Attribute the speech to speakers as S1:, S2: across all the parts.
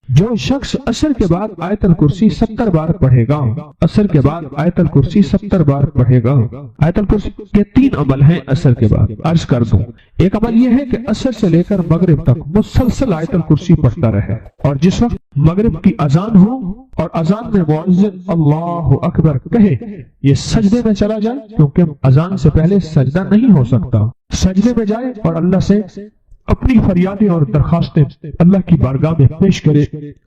S1: جو شخص عصر کے بعد آیت الکرسی 70 بار پڑھے گا، عصر کے بعد آیت الکرسی 70 بار پڑھے گا۔ آیت الکرسی کے 3 عمل ہیں عصر کے بعد، عرض کر دوں۔ ایک عمل یہ ہے کہ عصر سے لے کر مغرب تک مسلسل آیت الکرسی پڑھتا رہے، اور جس وقت مغرب کی اذان ہو اور اذان میں مؤذن اللہ اکبر کہے، یہ سجدے میں چلا جائے، کیونکہ اذان سے پہلے سجدہ نہیں ہو سکتا، سجدے میں جائے اور اللہ سے اپنی فریادیں اور درخواستیں اللہ کی بارگاہ میں پیش کرے،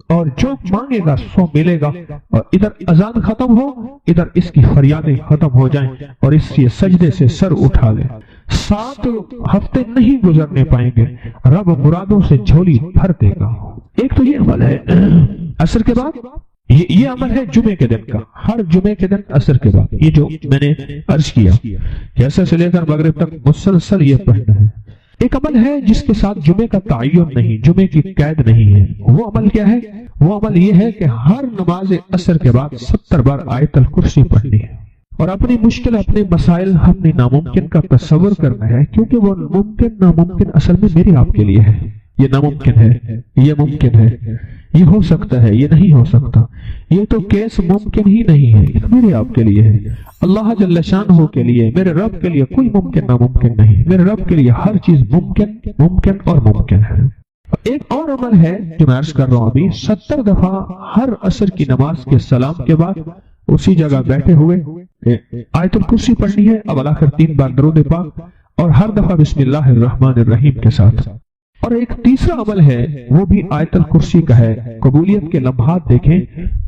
S1: اور جو مانگے گا سو ملے گا، اور ادھر اذان ختم ہو، ادھر اس کی فریادیں ختم ہو جائیں، اور اس سے سجدے سے سر اٹھا لے۔ 7 ہفتے نہیں گزرنے پائیں گے، رب مرادوں سے جھولی بھر دے گا۔ ایک تو یہ عمل ہے عصر کے بعد، یہ عمل ہے جمعے کے دن کا، ہر جمعے کے دن عصر کے بعد، یہ جو میں نے عرض کیا کہ عصر سے لے کر مغرب تک مسلسل یہ پڑھنا ہے۔ ایک عمل ہے جس کے ساتھ جمعے کا تعین نہیں، جمعے کی قید نہیں ہے۔ وہ عمل کیا ہے؟ وہ عمل یہ ہے کہ ہر نماز عصر کے بعد 70 بار آیت الکرسی پڑھنی ہے، اور اپنی مشکل، اپنے مسائل، اپنے ناممکن کا تصور کرنا ہے، کیونکہ وہ ممکن ناممکن اصل میں میرے آپ کے لیے ہے۔ یہ ناممکن ہے، یہ ممکن ہے، یہ ہو سکتا ہے، یہ نہیں ہو سکتا، یہ تو کیس ممکن ہی نہیں ہے، یہ میرے آپ کے لیے ہے۔ اللہ جل شانہ کے لیے، میرے رب کے لیے کوئی ممکن ناممکن نہیں، میرے رب کے لیے ہر چیز ممکن اور ممکن ہے۔ ایک اور عمل ہے جو میں عرض کر رہا ہوں ابھی، 70 دفعہ ہر عصر کی نماز کے سلام کے بعد اسی جگہ بیٹھے ہوئے آیت الکرسی پڑھنی ہے، اب آخر 3 بار درود پاک، اور ہر دفعہ بسم اللہ الرحمن الرحیم کے ساتھ۔ اور ایک تیسرا عمل ہے، وہ بھی آیت الکرسی کا ہے۔ قبولیت کے لمحات دیکھیں،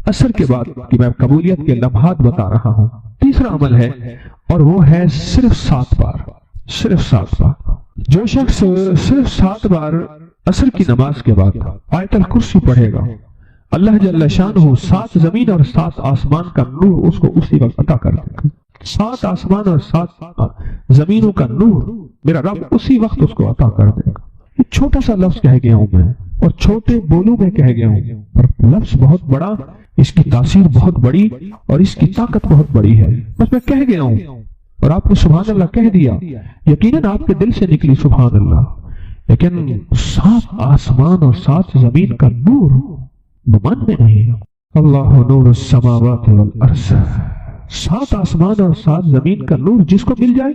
S1: عصر کے بعد کہ میں قبولیت کے لمحات بتا رہا ہوں۔ تیسرا عمل ہے، اور وہ ہے صرف 7 بار، صرف 7 بار۔ جو شخص صرف 7 بار عصر کی نماز کے بعد آیت الکرسی پڑھے گا، اللہ جل شانہ 7 زمین اور 7 آسمان کا نور اس کو اسی وقت عطا کر دے گا۔ 7 آسمان اور 7 زمینوں کا نور میرا رب اسی وقت اس کو عطا کر دے گا۔ یہ چھوٹا سا لفظ کہہ گیا ہوں میں، اور چھوٹے بولوں میں کہہ گیا ہوں، پر لفظ بہت بڑا، اس کی تاثیر بہت بڑی، اور اس کی طاقت بہت بڑی ہے۔ بس میں کہہ گیا ہوں اور آپ نے سبحان اللہ کہہ دیا، یقیناً آپ کے دل سے نکلی سبحان اللہ، لیکن 7 آسمان اور 7 زمین کا نور گمان میں نہیں۔ اللہ نور السماوات والارض، 7 آسمان اور 7 زمین کا نور جس کو مل جائے،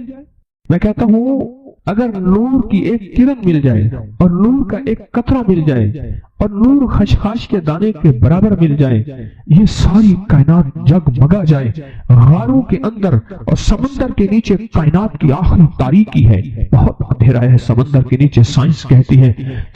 S1: میں کہتا ہوں اگر نور کی ایک کرن مل جائے، اور نور کا ایک قطرہ مل جائے، اور نور خشخاش کے دانے کے برابر مل جائے، یہ ساری کائنات جگمگا جائے۔ غاروں کے اندر اور سمندر کے نیچے کائنات کی آخری تاریکی ہے، بہت اندھیرا ہے سمندر کے نیچے، سائنس کہتی ہے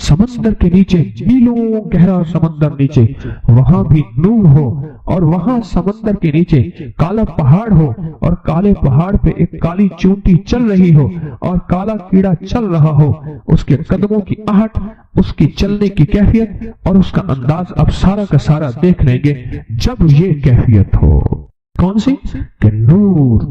S1: سمندر کے نیچے میلوں گہرا سمندر نیچے، وہاں بھی نور ہو، اور وہاں سمندر کے نیچے کالا پہاڑ ہو، اور کالے پہاڑ پہ ایک کالی چونٹی چل رہی ہو، اور کالا کیڑا چل رہا ہو، اس کے قدموں کی آہٹ، اس کی چلنے کی کیفیت اور اس کا انداز اب سارا کا سارا دیکھ لیں گے جب یہ کیفیت ہو۔ کون سی؟ کہ نور،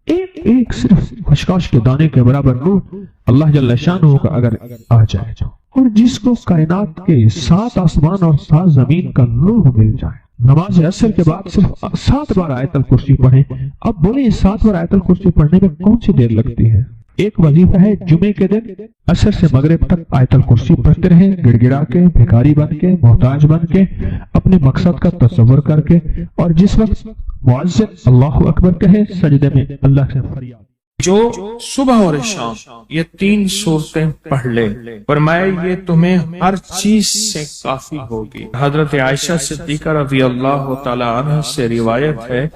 S1: ایک صرف خشخاش کے دانے کے برابر نور اللہ جل شانہ کا اگر آ جائے، اور جس کو کائنات کے 7 آسمان اور 7 زمین کا نور مل جائے۔ نماز عصر کے بعد صرف 7 بار آیت الکرسی پڑھیں۔ اب بولیں 7 بار آیت الکرسی پڑھنے میں کون سی دیر لگتی ہے؟ ایک وظیفہ ہے جمعے کے دن عصر سے مغرب تک آیت الکرسی پڑھتے رہیں، گڑ گڑا کے، بھکاری بن کے، محتاج بن کے، اپنے مقصد کا تصور کر کے، اور جس وقت مؤذن اللہ اکبر کہے سجدے میں اللہ سے فریاد۔
S2: جو صبح اور شام یہ 3 صورتیں پڑھ لے، فرمایا یہ تمہیں ہر چیز سے کافی ہوگی۔ حضرت عائشہ صدیقہ رضی اللہ تعالی عنہ سے روایت ہے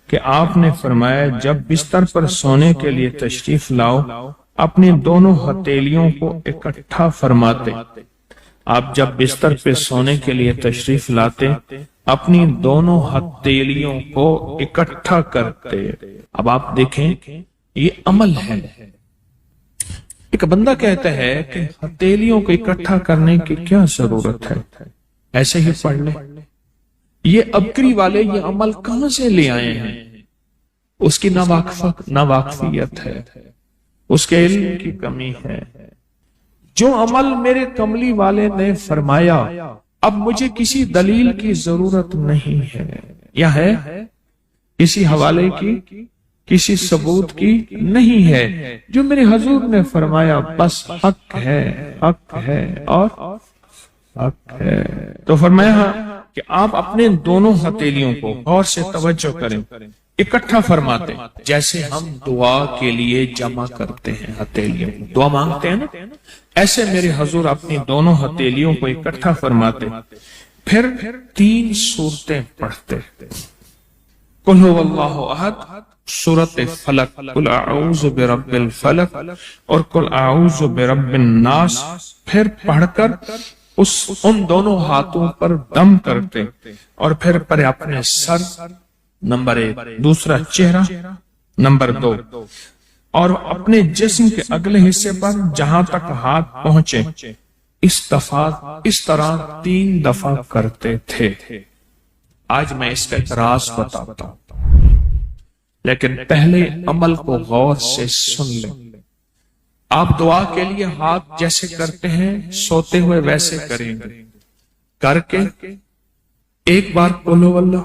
S2: کہ آپ نے فرمایا جب بستر پر سونے کے لیے تشریف لاؤ، اپنی دونوں ہتھیلیوں کو اکٹھا فرماتے۔ آپ جب بستر پہ سونے کے لیے تشریف لاتے، اپنی دونوں ہتھیلیوں کو اکٹھا کرتے۔ اب آپ دیکھیں یہ عمل ہے۔ ایک بندہ کہتا ہے کہ ہتھیلیوں کو اکٹھا کرنے کی کیا ضرورت ہے، ایسے ہی پڑھ لیں۔ یہ ابکری والے یہ عمل کہاں سے لے آئے ہیں؟ اس کی ناواقفیت ہے، اس کے علم کی کمی ہے۔ جو عمل میرے کملی والے نے فرمایا، اب مجھے کسی دلیل کی ضرورت نہیں ہے، یا ہے کسی حوالے کی، کسی ثبوت کی نہیں ہے۔ جو میرے حضور نے فرمایا بس حق ہے، حق ہے، اور حق ہے۔ تو فرمایا کہ آپ اپنے دونوں ہتھیلیوں کو غور سے توجہ کریں، اکٹھا فرماتے ہیں جیسے ہم دعا کے لیے جمع کرتے ہیں ہتھیلیوں کو، دعا مانگتے ہیں نا، ایسے میرے حضور اپنی دونوں ہتھیلیوں کو اکٹھا فرماتے، پھر 3 سورتیں پڑھتے، قل هو اللہ احد، سورت فلق، قل اعوذ برب الفلق اور قل اعوذ برب الناس، پھر پڑھ کر ان دونوں ہاتھوں پر دم کرتے، اور پھر پر اپنے سر نمبر 1، دوسرا چہرہ نمبر 2، اور اپنے جسم کے اگلے حصے پر جہاں تک ہاتھ پہنچے اس طرح 3 دفعہ کرتے تھے۔ آج میں اس کا ایک راز بتاتا ہوں، لیکن پہلے عمل کو غور سے سن لیں۔ آپ دعا کے لیے ہاتھ جیسے کرتے ہیں سوتے ہوئے ویسے کریں گے، کر کے ایک بار قل هو اللہ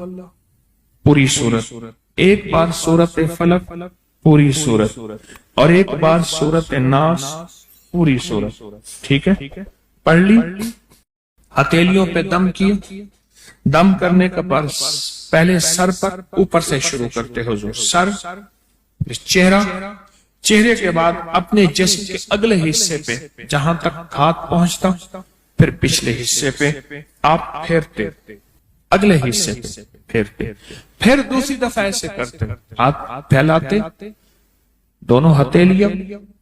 S2: پوری سورت، ایک بار سورت فلق پوری سورت، اور ایک بار سورت ناس پوری سورت، ٹھیک ہے؟ پڑھ لی، ہتھیلیوں پہ دم کیے، دم کرنے کا پر پہلے سر پر اوپر سے شروع کرتے حضور، سر، چہرہ، چہرے کے بعد اپنے جسم کے اگلے حصے پہ جہاں تک ہاتھ پہنچتا، پھر پچھلے حصے پہ آپ پھیرتے، اگلے حصے پہ پھیرتے، پھر دوسری دفعہ ایسے کرتے، ہاتھ پھیلاتے، دونوں ہتھیلیاں،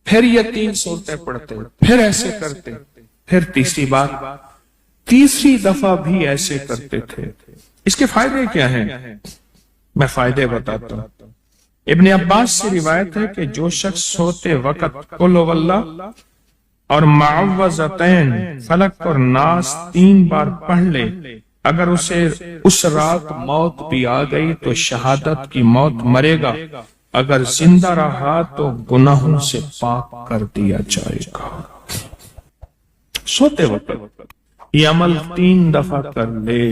S2: پھر یہ 3 سورتیں پڑھتے، پھر ایسے کرتے، پھر تیسری بار، تیسری دفعہ بھی ایسے کرتے تھے۔ اس کے فائدے کیا ہیں؟ میں فائدے بتاتا ہوں۔ ابن عباس سے روایت ہے کہ جو شخص سوتے وقت قل هو اللہ اور معوذتین فلق اور ناس 3 بار پڑھ لے، اگر اسے اس رات موت بھی آ گئی تو شہادت کی موت مرے گا، اگر زندہ رہا تو گناہوں سے پاک کر دیا جائے گا۔ سوتے وقت یہ عمل 3 دفعہ کر لے۔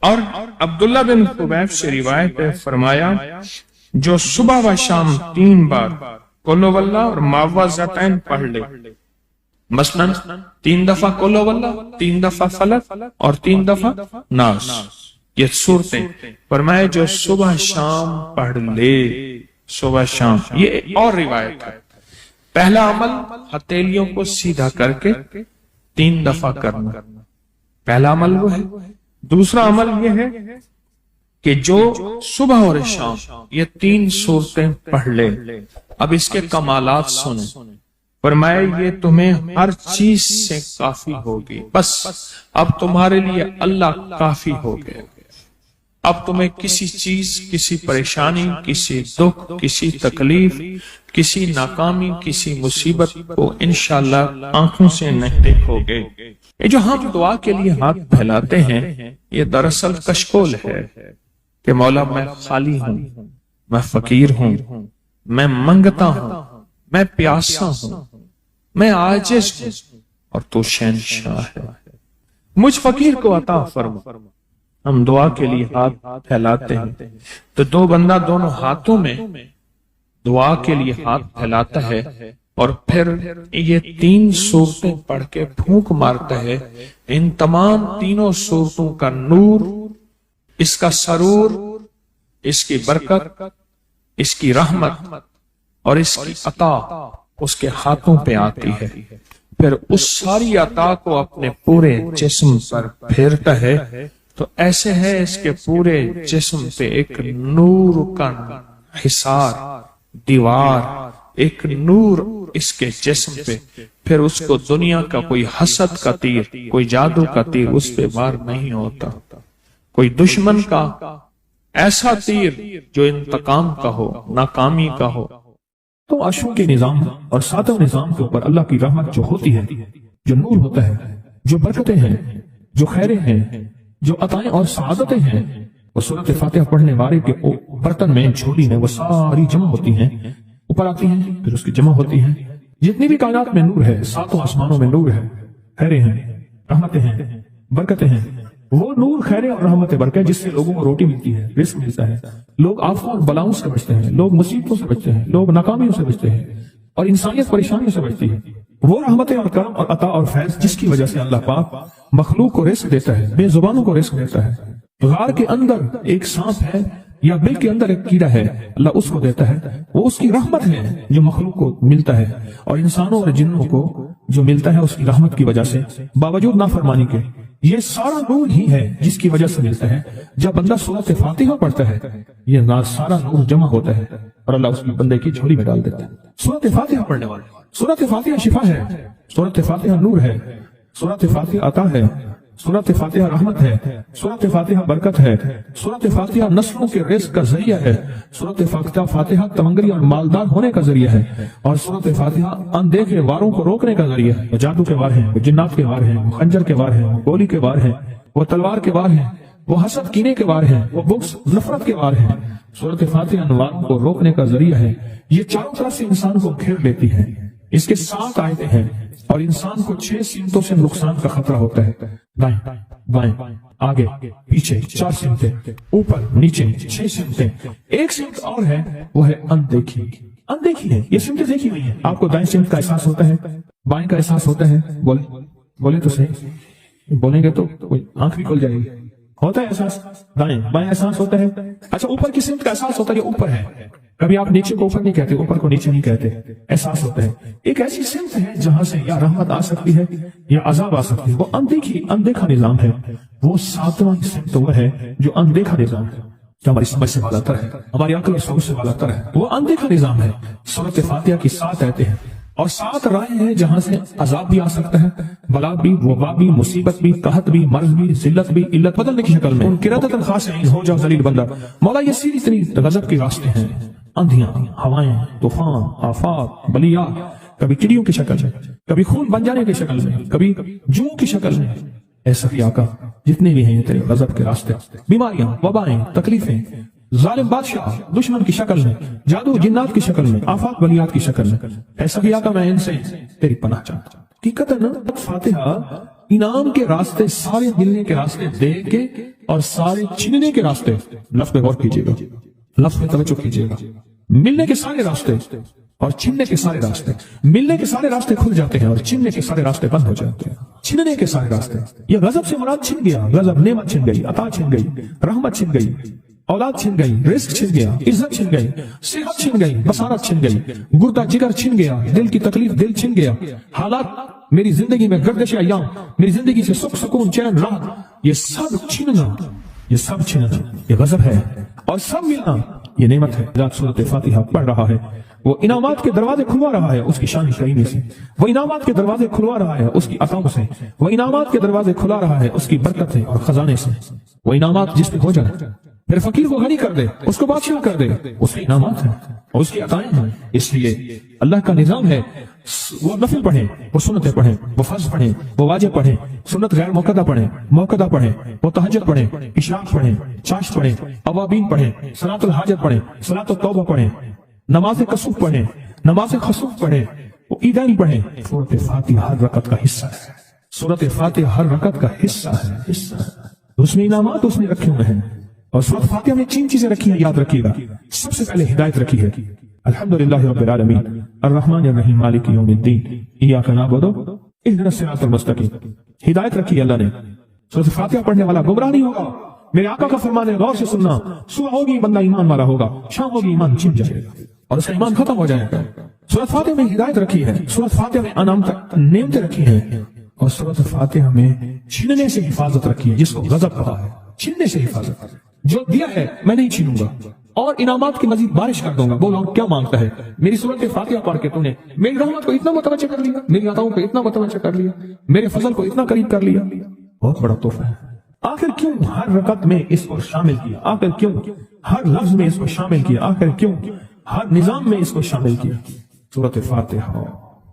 S2: اور عبداللہ بن خبیب سے روایت ہے، فرمایا جو صبح و شام 3 بار قل هو اللہ اور معوذتین پڑھ لے، مثلا 3 دفعہ قل هو اللہ، 3 دفعہ فلق اور 3 دفعہ ناس، یہ صورتیں، فرمایا جو صبح شام پڑھ لے، صبح شام۔ یہ اور روایت ہے، پہلا عمل ہتھیلیوں کو سیدھا کر کے 3 دفعہ کرنا، پہلا عمل وہ ہے۔ دوسرا عمل یہ ہے کہ جو صبح اور شام یہ 3 صورتیں پڑھ لے۔ اب اس کے کمالات سنیں، فرمایا یہ تمہیں ہر چیز سے کافی ہوگی، بس اب تمہارے لیے اللہ کافی ہو گئے، اب تمہیں کسی چیز، کسی پریشانی، کسی دکھ، کسی تکلیف، کسی ناکامی، کسی مصیبت کو انشاءاللہ آنکھوں سے نہیں دیکھو گے۔ یہ جو ہم دعا کے لیے ہاتھ پھیلاتے ہیں یہ دراصل کشکول ہے کہ مولا میں خالی ہوں، میں فقیر ہوں، میں منگتا ہوں، میں پیاسا ہوں، میں عاجز ہوں، اور تو شہنشاہ ہے، مجھ فقیر کو عطا فرما۔ ہم دعا کے لیے ہاتھ پھیلاتے ہیں تو 2 بندہ دونوں ہاتھوں میں دعا کے لیے ہاتھ پھیلاتا ہے، اور پھر یہ 3 صورتیں پڑھ کے پھونک مارتا ہے، ان تمام 3 صورتوں کا نور، اس کا سرور، اس کی برکت، اس کی رحمت اور اس کی عطا اس کے ہاتھوں پہ آتی ہے، پھر اس ساری عطا کو اپنے پورے جسم پر پھیرتا ہے، تو ایسے ہے اس کے پورے جسم پہ ایک نور کا حصار، دیوار، ایک نور اس کے جسم پہ، پھر اس کو دنیا کا کوئی حسد کا تیر، کوئی جادو کا تیر اس پہ وار نہیں ہوتا، کوئی دشمن کا ایسا تیر جو انتقام کا ہو، ناکامی کا ہو۔
S1: تو عرشوں کے نظام اور ساتوں نظام کے اوپر اللہ کی رحمت جو ہوتی ہے، جو نور ہوتا ہے، جو برکتیں ہیں، جو خیریں ہیں، جو عطائیں اور سعادتیں ہیں، وہ سورۃ فاتحہ پڑھنے والے کے برتن میں، جھولی میں وہ ساری جمع ہوتی ہیں، اوپر آتی ہیں، پھر اس کی جمع ہوتی ہیں۔ جتنی بھی کائنات میں نور ہے، 7 آسمانوں میں نور ہے، خیریں ہیں، رحمتیں ہیں، برکتیں ہیں، وہ نور، خیریں اور رحمت برکت جس سے لوگوں کو روٹی ملتی ہے، رزق ملتا ہے، لوگ آفتوں اور بلاؤں سے بچتے ہیں، لوگ مصیبتوں سے بچتے ہیں، لوگ ناکامیوں سے بچتے ہیں، اور انسانیت پریشانیوں سے بچتی ہے۔ وہ رحمت اور کرم اور عطا اور فیض جس کی وجہ سے اللہ پاک مخلوق کو رزق دیتا ہے، بے زبانوں کو رزق دیتا ہے۔ غار کے اندر ایک سانپ ہے یا بل کے اندر ایک کیڑا ہے، اللہ اس کو دیتا ہے، وہ اس کی رحمت ہے جو مخلوق کو ملتا ہے، اور انسانوں اور جنوں کو جو ملتا ہے اس کی رحمت کی وجہ سے باوجود نافرمانی کے۔ یہ سارا نور ہی ہے جس کی وجہ سے ملتا ہے۔ جب بندہ سورۃ فاتحہ پڑھتا ہے یہ سارا نور جمع ہوتا ہے اور اللہ اس کی بندے کی جھولی میں ڈال دیتا ہے۔ سورۃ فاتحہ پڑھنے والے، سورۃ فاتحہ شفا ہے، سورۃ فاتحہ نور ہے، سورۃ فاتحہ عطا ہے، سورۃ فاتحہ رحمت ہے، سورۃ فاتحہ برکت ہے، سورۃ فاتحہ نسلوں کے رزق کا ذریعہ ہے، سورۃ فاتحہ تمنگری اور مالدار ہونے کا ذریعہ ہے، اور سورۃ فاتحہ اندیکھے واروں کو روکنے کا ذریعہ ہے۔ وہ جادو کے وار ہیں، وہ جنات کے وار ہیں، وہ خنجر کے وار ہیں، وہ گولی کے وار ہیں، وہ تلوار کے وار ہیں، وہ حسد کینے کے وار ہیں، وہ بغض نفرت کے وار ہیں۔ سورۃ فاتحہ انوار کو روکنے کا ذریعہ ہے۔ یہ چاروں طرف سے انسان کو گھیر لیتی ہے۔ اس کے 7 آیتیں ہیں اور انسان کو 6 سمتوں سے نقصان کا خطرہ ہوتا ہے، دائیں بائیں آگے پیچھے 4 سمتیں، اوپر نیچے 6 سمتیں۔ ایک سمت اور ہے، وہ ہے اندیکھی۔ اندیکھی ہے، یہ سمتیں دیکھی ہوئی ہیں۔ آپ کو دائیں سمت کا احساس ہوتا ہے، بائیں کا احساس ہوتا ہے، بولے تو صحیح، بولیں گے تو آنکھ بھی کھل جائے گی۔ ہوتا ہے احساس، دائیں بائیں احساس ہوتا ہے۔ اچھا اوپر کی سمت کا احساس ہوتا ہے، یہ اوپر ہے۔ کبھی آپ نیچے کو اوپر نہیں کہتے، اوپر کو نیچے نہیں کہتے، احساس ہوتا ہے۔ ایک ایسی سمت ہے جہاں سے یا رحمت آ سکتی ہے یا عذاب آ سکتی ہے، وہ اندیکھا نظام ہے۔ وہ 7واں سمت وہ ہے جو اندیکھا نظام ہے، جو ہماری سمجھ سے بالاتر ہے، ہماری عقل اور سوچ سے بالاتر ہے، وہ اندیکھا نظام ہے۔ سورۃ فاتحہ کی 7 آیتیں ہیں اور 7 راہیں ہیں جہاں سے عذاب بھی آ سکتا ہے، بلا بھی، وبا بھی، مصیبت بھی، قحط بھی، مرض بھی، ذلت بھی، علت بدلنے کی شکل میں۔ قرۃ خاصعین، ہو جاؤ ذلیل بندہ۔ مولا یہ سیدھی اتنی غضب کے راستے ہیں، اندھیاں، ہوائیں، طوفان، آفات، بلیات، کبھی چڑیوں کی شکل میں، کبھی خون بن جانے کی شکل میں، کبھی جوں کی شکل میں۔ اے سفی آقا جتنے بھی ہیں یہ تیرے غضب کے راستے، بیماریاں، وبائیں، تکلیفیں، ظالم بادشاہ دشمن کی شکل میں، جادو جنات کی شکل میں، آفات بلیات کی شکل میں، اے سفی آقا میں ان سے تیری پناہ چاہتا ہوں۔ حقیقت فاتحہ انعام کے راستے، سارے ملنے کے راستے دے کے اور سارے چھننے کے راستے، لفظ پہ غور کیجیے گا، لفظ پہ توجہ کیجیے گا۔ ملنے کے سارے راستے اور چھننے کے سارے راستے، ملنے کے سارے راستے کھل جاتے ہیں اور چھننے کے سارے راستے بند ہو جاتے ہیں۔ چھننے کے سارے راستے، یہ غضب سے مراد چھن گیا، غضب نعمت چھن گئی، عطا چھن گئی، رحمت چھن گئی، اولاد چھن گئی، رزق چھن گیا، عزت چھن گئی، صحت چھن گئی، بصارت چھن گئی، گردہ جگر چھن گیا، دل کی تکلیف دل چھن گیا، حالات میری زندگی میں گردش ایام، میری زندگی سے سکھ سکون چین راحت، یہ سب چھننا، یہ سب چھننا یہ غضب ہے، اور سب ملنا یہ نعمت ہے۔ جب سورۃ فاتحہ پڑھ رہا ہے وہ انعامات کے دروازے کھلوا رہا ہے اس کی شان کریمی سے، وہ انعامات کے دروازے کھلوا رہا ہے اس کی عطاؤں سے، وہ انعامات کے دروازے کھلا رہا ہے اس کی برکت سے اور خزانے سے۔ وہ انعامات جس پہ ہو جائے، پھر فقیر کو غنی کر دے، اس کو بادشاہ کر دے، اس کے انعامات ہیں اور اس کی عطائیں ہیں۔ اس لیے اللہ کا نظام ہے، وہ نفل پڑھیں، وہ سنتیں پڑھیں، وہ فرض پڑھیں، وہ واجب پڑھیں، سنت غیر موقدہ پڑھیں، موقدہ پڑھیں، وہ تہجد پڑھیں، اشراق پڑھیں، چاشت پڑھیں، اوابین پڑھیں، صلاۃ الحاجت پڑھیں، صلاۃ التوبہ پڑھیں، نماز کسوف پڑھیں، نماز خسوف پڑھیں، وہ عیدین پڑھیں۔ سورۃ فاتحہ ہر رکعت کا حصہ ہے، سورۃ فاتحہ ہر رکعت کا حصہ ہے، اس میں انعامات اس نے رکھے ہوئے ہیں۔ اور سورۃ فاتحہ میں 3 چیزیں رکھی ہیں، یاد رکھیے گا۔ سب سے پہلے ہدایت رکھی ہے، الحمدللہ رب العالمین الرحمن الرحیم مالک یوم الدین ایاک نعبد اہدنا الصراط المستقیم۔ ہدایت رکھی ہے اللہ نے۔ سورۃ فاتحہ پڑھنے والا گمراہ نہیں ہوگا، میرے آقا کا فرمان ہے، غور سے سننا۔ صبح ہوگی بندہ ایمان والا ہوگا، شام ہوگی ایمان چھن جائے گا اور اس کا ایمان ختم ہو جائے گا۔ سورۃ فاتحہ میں ہدایت رکھی ہے، سورۃ فاتحہ میں انعام تک نعمتیں رکھی ہیں، اور سورۃ فاتحہ میں چھننے سے حفاظت رکھی ہے، جس کو غضب کہا ہے، چھننے سے حفاظت۔ جو دیا ہے میں نہیں چھینوں گا اور انعامات کی مزید بارش کر دوں گا۔ بولو کیا مانگتا ہے؟ میری سورۃ فاتحہ پڑھ کے تو نے میری رحمت کو اتنا متوجہ کر لیا، میری عطاؤں کو اتنا متوجہ کر لیا، میرے فضل کو اتنا قریب کر لیا، بہت بڑا تحفہ ہے۔ آخر کیوں ہر رکعت میں اس کو شامل کیا؟ آخر کیوں ہر لفظ میں اس کو شامل کیا؟ آخر کیوں ہر نظام میں اس کو شامل کیا؟ سورۃ فاتحہ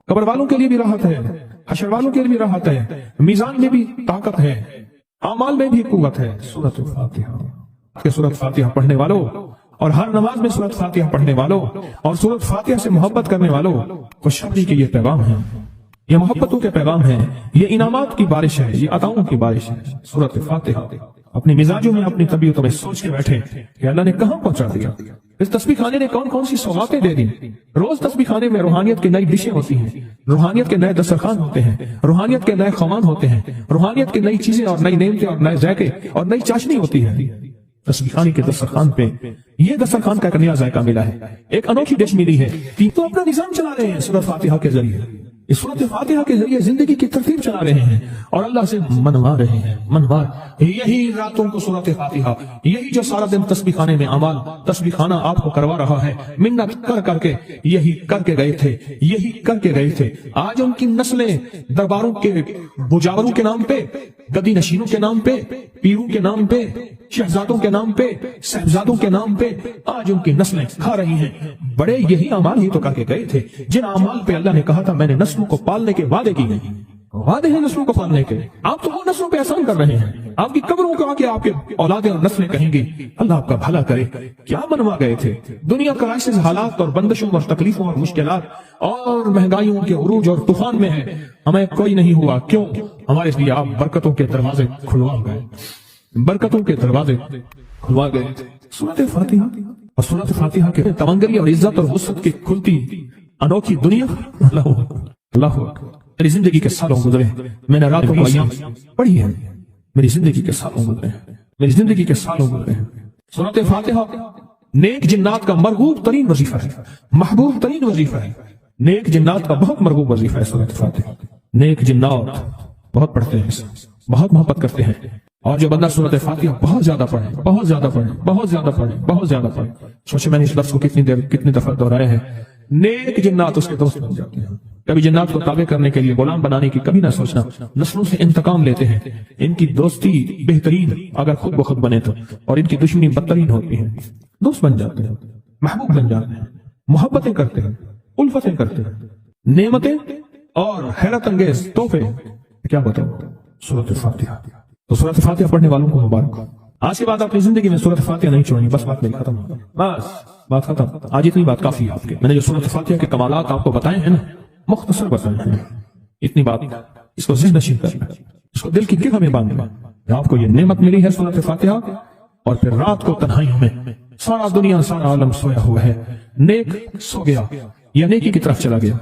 S1: قبر والوں کے لیے بھی راحت ہے، حشر والوں کے لیے بھی راحت ہے، میزان میں بھی طاقت ہے، اعمال میں بھی قوت ہے۔ سورۃ فاتحہ کہ سورۃ فاتحہ پڑھنے والوں اور ہر نماز میں سورۃ فاتحہ پڑھنے والوں اور سورۃ فاتحہ سے محبت کرنے والوں کو خوشخبری کے یہ پیغام ہے، یہ محبتوں کے پیغام ہے، یہ انعامات کی بارش ہے، یہ عطاؤں کی بارش ہے۔ سورۃ فاتحہ اپنے مزاجوں میں، اپنی طبیعتوں میں سوچ کے بیٹھے کہ اللہ نے کہاں پہنچا دیا، اس تسبیح خانے نے کون کون سی سوغاتیں دے دی۔ روز تسبیح خانے میں روحانیت کی نئی ڈشیں ہوتی ہیں، روحانیت کے نئے دسترخوان ہوتے ہیں، روحانیت کے نئے خوان ہوتے ہیں، روحانیت کی نئی چیزیں اور نئی نعمتیں اور نئے ذائقے اور نئی چاشنی ہوتی ہے۔ تسبیح خانی کے دسترخوان پہ یہ دسترخوان کا ایک نیا ذائقہ ملا ہے، ایک انوکھی ڈش ملی ہے۔ تو اپنا نظام چلا رہے ہیں سورۃ فاتحہ کے ذریعے، اس سورۃ فاتحہ کے ذریعے زندگی کی ترتیب چلا رہے ہیں اور اللہ سے منوا رہے ہیں، منوا۔ یہی راتوں کو سورۃ فاتحہ، یہی جو سارا دن تسبیح خانے میں اعمال تسبیح خانہ آپ کو کروا رہا ہے، منت کر کر کے یہی کر کے گئے تھے، یہی کر کے گئے تھے۔ آج ان کی نسلیں درباروں کے بجاوروں کے نام پہ، گدی نشینوں کے نام پہ، پیروں کے نام پہ، شہزادوں کے نام پہ، صاحبزادوں کے نام پہ آج ان کی نسلیں کھا رہی ہیں۔ بڑے یہی اعمال ہی تو کر کے گئے تھے جن اعمال پہ اللہ نے کہا تھا میں نے نسلوں کو پالنے کے وعدے کیے ہیں، وعدے ہیں نسلوں کو پالنے کے۔ آپ تو وہ نسلوں پہ احسان کر رہے ہیں، آپ کی قبروں کو آ کے آپ کے اولادیں اور نسلیں کہیں گی اللہ آپ کا بھلا کرے۔ کیا بنوا گئے تھے؟ دنیا کرائسس، حالات اور بندشوں اور تکلیفوں اور مشکلات اور مہنگائیوں کے عروج اور طوفان میں ہے، ہمیں کوئی نہیں ہوا۔ کیوں؟ ہمارے لیے آپ برکتوں کے دروازے کھلوا گئے، برکتوں کے دروازے کھلوا گئے۔ سورۃ فاتحہ اور سورۃ فاتحہ کے تمنگری اور عزت اور وسعت کی کھلتی انوکھی دنیا۔ اللہ اللہ میری زندگی کے سالوں گزرے، میں نے راتوں کو ایام پڑھی ہے، میری زندگی کے سالوں گزرے ہیں، میری زندگی کے سالوں گزرے ہیں۔ سورۃ فاتحہ نیک جنات کا مرغوب ترین وظیفہ ہے، محبوب ترین وظیفہ ہے، نیک جنات کا بہت مرغوب وظیفہ ہے سورۃ فاتحہ۔ نیک جنات بہت پڑھتے ہیں، بہت محبت کرتے ہیں، اور جو بندہ سورۃ فاتحہ بہت زیادہ پڑھے، بہت زیادہ پڑھے، بہت زیادہ پڑھے، بہت زیادہ پڑھے، سوچے میں نے اس لفظ کو کتنی دفعہ دہرایا ہے، نیک جنات اس کے دوست بن جاتے ہیں۔ کبھی جنات کو تابع کرنے کے لیے غلام بنانے کی کبھی نہ سوچنا، نسلوں سے انتقام لیتے ہیں، ان کی دوستی بہترین اگر خود بخود بنے تو، اور ان کی دشمنی بدترین ہوتی ہے۔ دوست بن جاتے ہیں، محبوب بن جاتے ہیں، محبتیں کرتے ہیں، الفتیں کرتے ہیں، نعمتیں اور حیرت انگیز تحفے۔ کیا بتاؤ سورۃ فاتحہ۔ تو سورۃ فاتحہ پڑھنے والوں کو مبارک۔ آج کے بعد اپنی زندگی میں سورۃ فاتحہ نہیں چھوڑنی، بس بات میری ختم، بس بات ختم۔ آج اتنی بات کافی ہے آپ کے، میں نے جو سورۃ فاتحہ کے کمالات آپ کو بتائے ہیں نا، مختصر بتائے ہیں، اتنی بات اس کو ذہن نشین کرنا، اس کو دل کی گرہ میں باندھنا۔ آپ کو یہ نعمت ملی ہے سورۃ فاتحہ، اور پھر رات کو تنہائیوں میں سارا دنیا سارا عالم سویا ہوا ہے، نیک سو گیا یا نیکی کی طرف چلا گیا،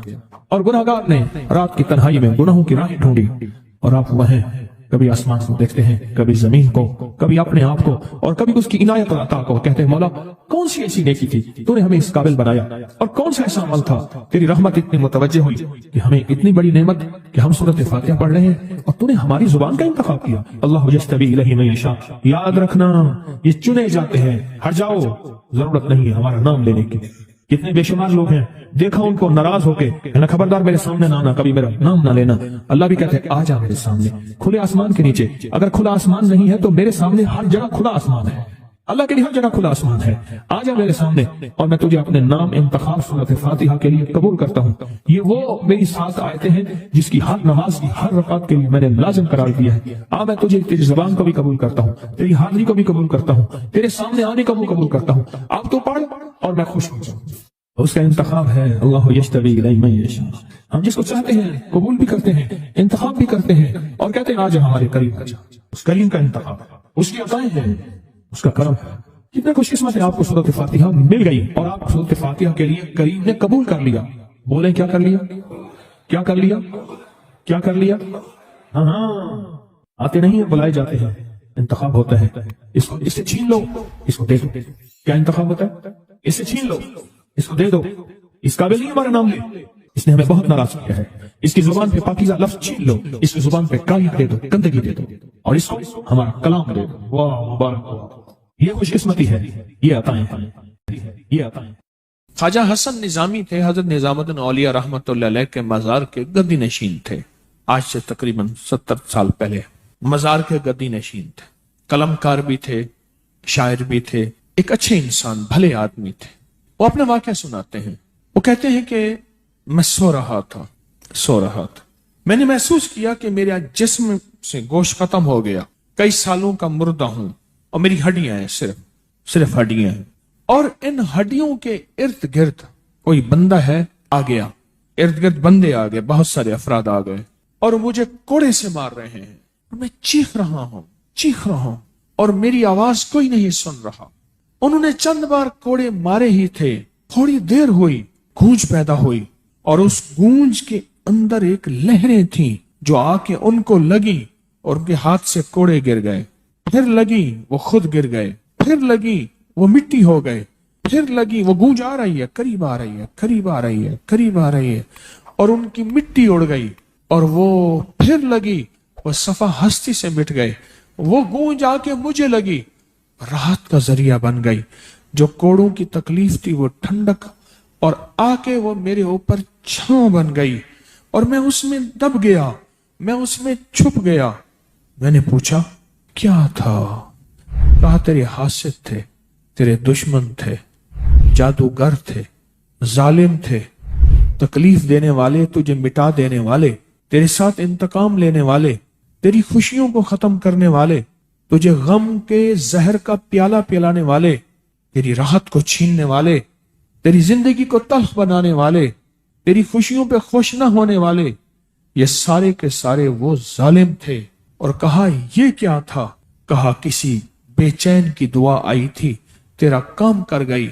S1: اور گناہگار نے رات کی تنہائی میں گناہوں کی راہیں ڈھونڈی، اور آپ وہیں کبھی آسمان کو دیکھتے ہیں، کبھی زمین کو، کبھی اپنے آپ کو، اور کبھی اس کی عنایت اور عطا کو، کہتے ہیں مولا کون سی ایسی نیکی تھی تو نے ہمیں اس قابل بنایا، اور کون سا ایسا عمل تھا تیری رحمت اتنی متوجہ ہوئی کہ ہمیں اتنی بڑی نعمت کہ ہم سورۃ فاتحہ پڑھ رہے ہیں اور تو نے ہماری زبان کا انتخاب کیا۔ اللہ یجتبی الیہ من یشاء، یاد رکھنا یہ چنے جاتے ہیں، ہٹ جاؤ، ضرورت نہیں ہے ہمارا نام لینے کی۔ کتنے بے شمار لوگ ہیں، دیکھا ان کو ناراض ہو کے خبردار میرے سامنے نہ آنا، کبھی میرا نام نہ لینا۔ اللہ بھی کہتے ہیں آ جا میرے سامنے، کھلے آسمان کے نیچے۔ اگر کھلا آسمان نہیں ہے تو میرے سامنے ہر جگہ کھلا آسمان ہے، اللہ کے لیے ہر جگہ کھلا آسمان ہے۔ آ جا میرے سامنے اور میں تجھے اپنے نام انتخاب سورۃ فاتحہ کے لیے قبول کرتا ہوں۔ یہ وہ میری 7 آیتیں ہیں جس کی ہر نماز کی ہر رکعت کے لیے میں نے لازم قرار دیا ہے۔ میں تجھے تیری زبان کو بھی قبول کرتا ہوں، تیری حاضری کو بھی قبول کرتا ہوں، تیرے سامنے آنے کو بھی قبول کرتا ہوں۔ آپ تو پڑھ اور میں خوش ہو جاؤں۔ اس کا انتخاب ہے اللہ یجتبی الیہ من یشاء۔ ہم جس کو چاہتے ہیں قبول بھی کرتے ہیں، انتخاب بھی کرتے ہیں، اور کہتے ہیں آج ہمارے قریب آ جا۔ اس کریم کا انتخاب ہے، اس کی عطائیں ہیں، اس کا کرم ہے۔ کتنے خوش قسمت ہے آپ کو سورۃ فاتحہ مل گئی اور آپ سورۃ فاتحہ کے لیے کریم نے قبول کر لیا۔ بولیں کیا کر لیا؟ کیا کر لیا؟ کیا کر لیا؟ ہاں آتے نہیں ہیں، بلائے جاتے ہیں۔ انتخاب ہوتا ہے، اس سے چھین لو، اس کو دے دو۔ کیا انتخاب ہوتا ہے؟ اس سے چھین لو، اس کو دے دو۔ اس قابل نہیں ہمارا نام لے، اس نے ہمیں بہت ناراض کیا ہے۔ اس کی زبان پہ پاکیزہ لفظ چھین لو، اس کی زبان پہ کالیاں دے دو، گندگی دے دو، اور اس کو ہمارا کلام دے دو۔ واہ مبارک، یہ خوش قسمتی ہے، یہ عطائیں ہیں، یہ عطائیں۔
S2: خواجہ حسن نظامی تھے، حضرت نظام الدین اولیاء رحمۃ اللہ علیہ کے مزار کے گدی نشین تھے۔ آج سے تقریباً 70 سال پہلے مزار کے گدی نشین تھے، قلم کار بھی تھے، شاعر بھی تھے، ایک اچھے انسان، بھلے آدمی تھے۔ وہ اپنا واقعہ سناتے ہیں، وہ کہتے ہیں کہ میں سو رہا تھا، میں نے محسوس کیا کہ میرے جسم سے گوشت ختم ہو گیا، کئی سالوں کا مردہ ہوں، اور میری ہڈیاں ہیں، صرف ہڈیاں ہیں، اور ان ہڈیوں کے ارد گرد کوئی بندہ ہے آ گیا، ارد گرد بندے آ گئے، بہت سارے افراد آ گئے، اور مجھے کوڑے سے مار رہے ہیں، اور میں چیخ رہا ہوں، اور میری آواز کوئی نہیں سن رہا۔ انہوں نے چند بار کوڑے مارے ہی تھے، تھوڑی دیر ہوئی، گونج پیدا ہوئی، اور اس گونج کے اندر ایک لہریں تھیں جو آ کے ان کو لگی اور ان کے ہاتھ سے کوڑے گر گئے، پھر لگی وہ خود گر گئے، پھر لگی وہ مٹی ہو گئے، پھر لگی وہ گونج آ رہی ہے، قریب آ رہی ہے، قریب آ رہی ہے، قریب آ رہی ہے، اور ان کی مٹی اڑ گئی، اور وہ پھر لگی وہ صفا ہستی سے مٹ گئے، وہ گونج آ کے مجھے لگی، راحت کا ذریعہ بن گئی، جو کوڑوں کی تکلیف تھی وہ ٹھنڈک، اور آ کے وہ میرے اوپر چھاؤں بن گئی، اور میں اس میں دب گیا، میں اس میں چھپ گیا۔ میں نے پوچھا کیا تھا؟ کہا تیرے حاسد تھے، تیرے دشمن تھے، جادوگر تھے، ظالم تھے، تکلیف دینے والے، تجھے مٹا دینے والے، تیرے ساتھ انتقام لینے والے، تیری خوشیوں کو ختم کرنے والے، تجھے غم کے زہر کا پیالہ پلانے والے، تیری راحت کو چھیننے والے، تیری زندگی کو تلخ بنانے والے، تیری خوشیوں پہ خوش نہ ہونے والے، یہ سارے کے سارے وہ ظالم تھے۔ اور کہا یہ کیا تھا؟ کہا کسی بے چین کی دعا آئی تھی، تیرا کام کر گئی۔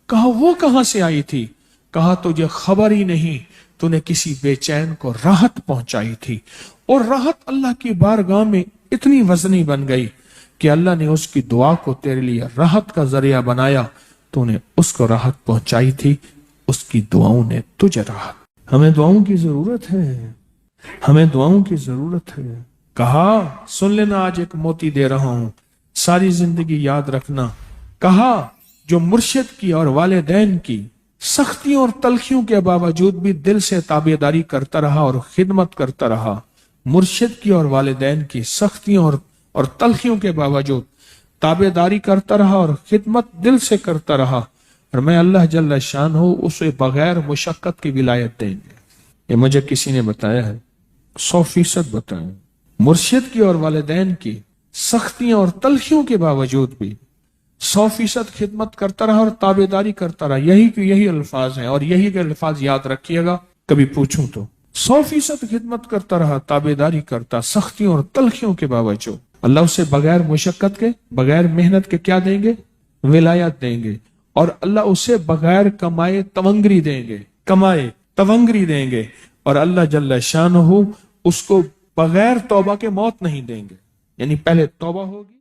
S2: کہا وہ کہاں سے آئی تھی؟ کہا تجھے خبر ہی نہیں، تو نے کسی بے چین کو راحت پہنچائی تھی، اور راحت اللہ کی بارگاہ میں اتنی وزنی بن گئی کہ اللہ نے اس کی دعا کو تیرے لیے راحت کا ذریعہ بنایا، تو نے اس کو راحت پہنچائی تھی، اس کی دعاؤں نے تجھے راحت۔ ہمیں دعاؤں کی ضرورت ہے، ہمیں دعاؤں کی ضرورت ہے۔ کہا سن لینا، آج ایک موتی دے رہا ہوں، ساری زندگی یاد رکھنا۔ کہا جو مرشد کی اور والدین کی سختیوں اور تلخیوں کے باوجود بھی دل سے تابعداری کرتا رہا اور خدمت کرتا رہا، مرشد کی اور والدین کی سختیوں اور تلخیوں کے باوجود تابعداری کرتا رہا اور خدمت دل سے کرتا رہا، اور میں اللہ جل شانہ اسے بغیر مشقت کی ولایت دیں گے۔ یہ مجھے کسی نے بتایا ہے، 100% بتایا۔ مرشد کی اور والدین کی سختیوں اور تلخیوں کے باوجود بھی 100% خدمت کرتا رہا اور تابعداری کرتا رہا۔ یہی الفاظ ہیں، اور یہی کے الفاظ یاد رکھیے گا کبھی پوچھوں تو۔ 100% خدمت کرتا رہا، تابعداری کرتا، سختیوں اور تلخیوں کے باوجود۔ اللہ اسے بغیر مشقت کے، بغیر محنت کے کیا دیں گے؟ ولایت دیں گے۔ اور اللہ اسے بغیر کمائے تونگری دیں گے، کمائے تونگری دیں گے۔ اور اللہ جل شانہ اس کو بغیر توبہ کے موت نہیں دیں گے، یعنی پہلے توبہ ہوگی